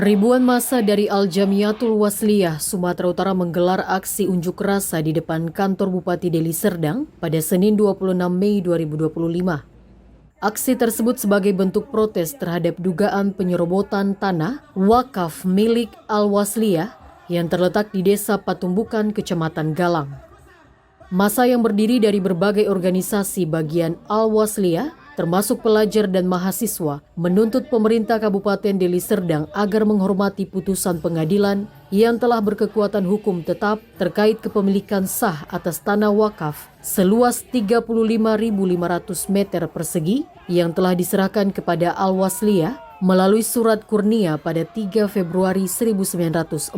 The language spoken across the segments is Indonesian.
Ribuan massa dari Al-Jamiatul Wasliyah, Sumatera Utara menggelar aksi unjuk rasa di depan kantor Bupati Deli Serdang pada Senin 26 Mei 2025. Aksi tersebut sebagai bentuk protes terhadap dugaan penyerobotan tanah wakaf milik Al-Wasliyah yang terletak di Desa Patumbukan, Kecamatan Galang. Massa yang berdiri dari berbagai organisasi bagian Al-Wasliyah termasuk pelajar dan mahasiswa, menuntut pemerintah Kabupaten Deli Serdang agar menghormati putusan pengadilan yang telah berkekuatan hukum tetap terkait kepemilikan sah atas tanah wakaf seluas 35.500 meter persegi yang telah diserahkan kepada Al-Wasliyah melalui surat kurnia pada 3 Februari 1948.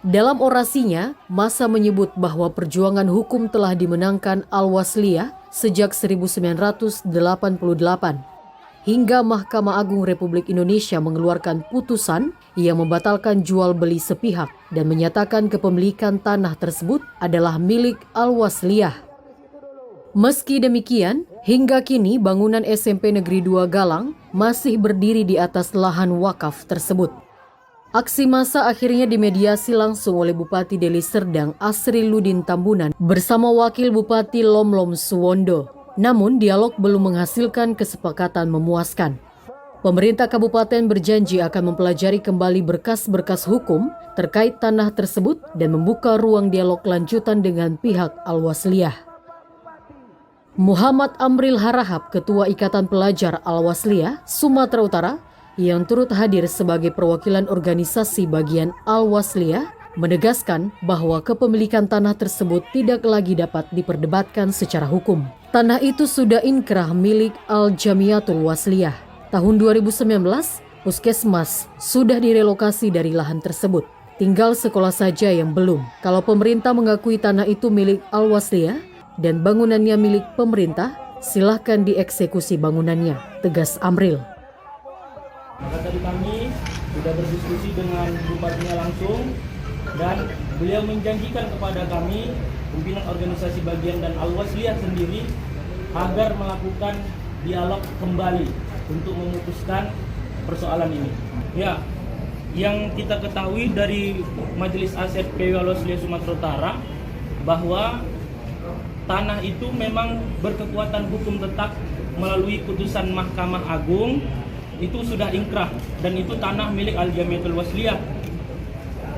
Dalam orasinya, massa menyebut bahwa perjuangan hukum telah dimenangkan Al-Wasliyah sejak 1988 hingga Mahkamah Agung Republik Indonesia mengeluarkan putusan yang membatalkan jual beli sepihak dan menyatakan kepemilikan tanah tersebut adalah milik Al-Wasliyah. Meski demikian, hingga kini bangunan SMP Negeri 2 Galang masih berdiri di atas lahan wakaf tersebut. Aksi massa akhirnya dimediasi langsung oleh Bupati Deli Serdang Asriludin Tambunan bersama Wakil Bupati Lomlom Suwondo. Namun dialog belum menghasilkan kesepakatan memuaskan. Pemerintah kabupaten berjanji akan mempelajari kembali berkas-berkas hukum terkait tanah tersebut dan membuka ruang dialog lanjutan dengan pihak Al-Wasliyah. Muhammad Amril Harahap, Ketua Ikatan Pelajar Al-Wasliyah Sumatera Utara, yang turut hadir sebagai perwakilan organisasi bagian Al-Wasliyah, menegaskan bahwa kepemilikan tanah tersebut tidak lagi dapat diperdebatkan secara hukum. Tanah itu sudah inkrah milik Al-Jamiatul Wasliyah. Tahun 2019, Puskesmas sudah direlokasi dari lahan tersebut. Tinggal sekolah saja yang belum. Kalau pemerintah mengakui tanah itu milik Al-Wasliyah dan bangunannya milik pemerintah, silahkan dieksekusi bangunannya, tegas Amril. Maka tadi kami sudah berdiskusi dengan bupatinya langsung dan beliau menjanjikan kepada kami, pimpinan organisasi bagian dan Al-Wasliyah sendiri, agar melakukan dialog kembali untuk memutuskan persoalan ini. Ya, yang kita ketahui dari Majelis Aset PW Al-Wasliyah Sumatera Utara bahwa tanah itu memang berkekuatan hukum tetap melalui putusan Mahkamah Agung. Itu sudah inkrah dan itu tanah milik Al-Jamiatul Wasliyah.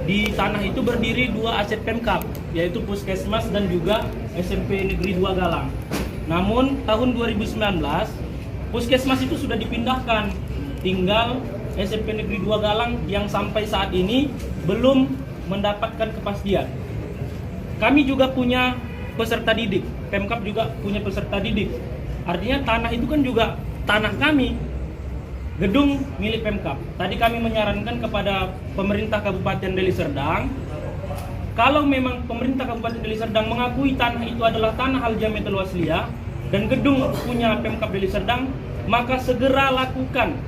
Di tanah itu berdiri dua aset Pemkab, yaitu Puskesmas dan juga SMP Negeri 2 Galang. Namun tahun 2019 Puskesmas itu sudah dipindahkan, tinggal SMP Negeri 2 Galang yang sampai saat ini belum mendapatkan kepastian. Kami juga punya peserta didik, Pemkab juga punya peserta didik. Artinya tanah itu kan juga tanah kami. Gedung milik Pemkab. Tadi kami menyarankan kepada pemerintah Kabupaten Deli Serdang, kalau memang pemerintah Kabupaten Deli Serdang mengakui tanah itu adalah tanah Al-Jamiatul Wasliyah dan gedung punya Pemkab Deli Serdang, maka segera lakukan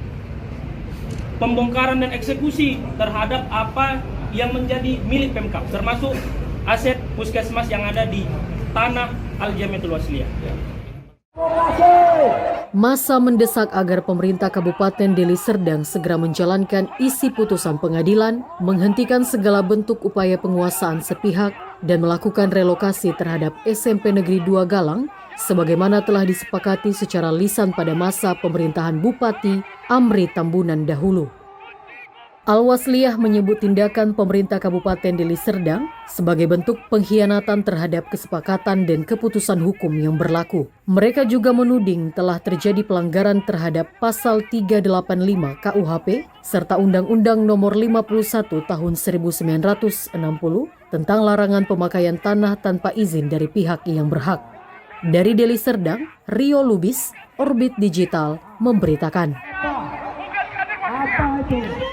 pembongkaran dan eksekusi terhadap apa yang menjadi milik Pemkab, termasuk aset Puskesmas yang ada di tanah Al-Jamiatul Wasliyah. Massa mendesak agar pemerintah Kabupaten Deli Serdang segera menjalankan isi putusan pengadilan, menghentikan segala bentuk upaya penguasaan sepihak, dan melakukan relokasi terhadap SMP Negeri 2 Galang, sebagaimana telah disepakati secara lisan pada masa pemerintahan Bupati Amri Tambunan dahulu. Al-Wasliyah menyebut tindakan pemerintah Kabupaten Deli Serdang sebagai bentuk pengkhianatan terhadap kesepakatan dan keputusan hukum yang berlaku. Mereka juga menuding telah terjadi pelanggaran terhadap Pasal 385 KUHP serta Undang-Undang Nomor 51 Tahun 1960 tentang larangan pemakaian tanah tanpa izin dari pihak yang berhak. Dari Deli Serdang, Rio Lubis, Orbit Digital memberitakan. Apa itu?